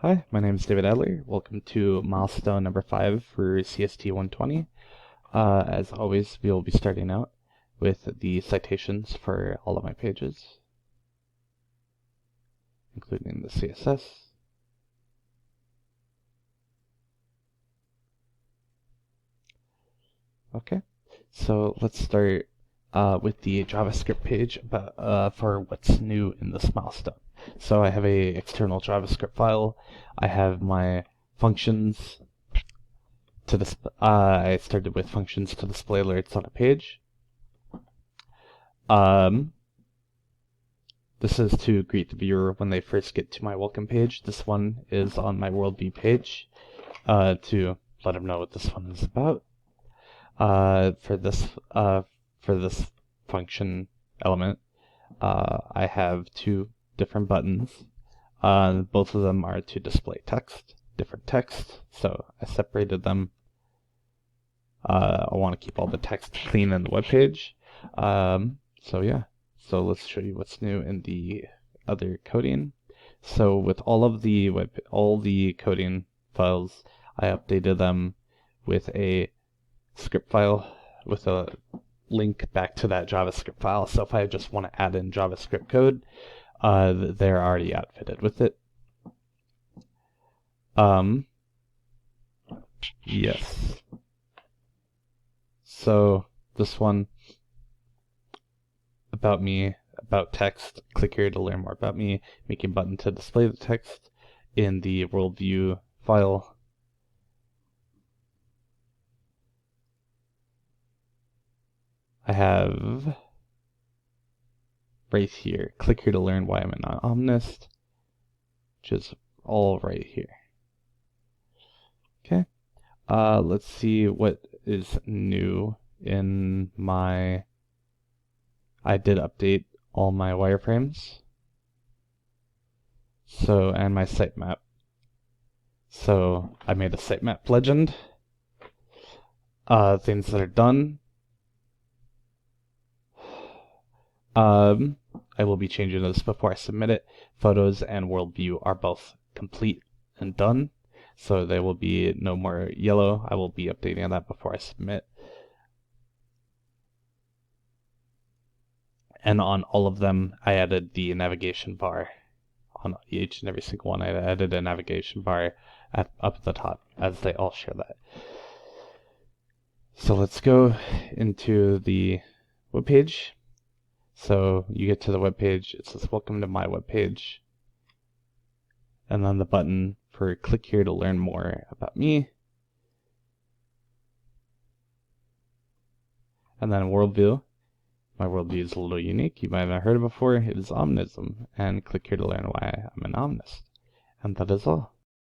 Hi, my name is David Adler. Welcome to milestone number 5 for CST 120. As always, we will be starting out with the citations for all of my pages, including the CSS. Okay, so let's start with the JavaScript page for what's new in this milestone. So I have a external JavaScript file. I have my functions to I started with functions to display alerts on a page. This is to greet the viewer when they first get to my welcome page. This one is on my worldview page to let them know what this one is about. For this function element, I have two different buttons. Both of them are to display different text. So I separated them. I want to keep all the text clean in the web page. So let's show you what's new in the other coding. So with all the coding files, I updated them with a script file with a link back to that JavaScript file. So if I just want to add in JavaScript code, they're already outfitted with it. Yes. So this one, about me, about text, click here to learn more about me, making a button to display the text in the worldview file. I have right here, click here to learn why I'm a non-omnist, which is all right here. Okay, let's see what is new in my, I did update all my wireframes. So, and my sitemap. So I made a sitemap legend. Things that are done. I will be changing this before I submit it. Photos and worldview are both complete and done, so there will be no more yellow. I will be updating that before I submit. And on all of them, I added the navigation bar. On each and every single one, I added a navigation bar up at the top, as they all share that. So let's go into the web page. So you get to the web page, it says welcome to my web page. And then the button for click here to learn more about me. And then worldview. My worldview is a little unique. You might have heard it before. It is omnism. And click here to learn why I'm an omnist. And that is all.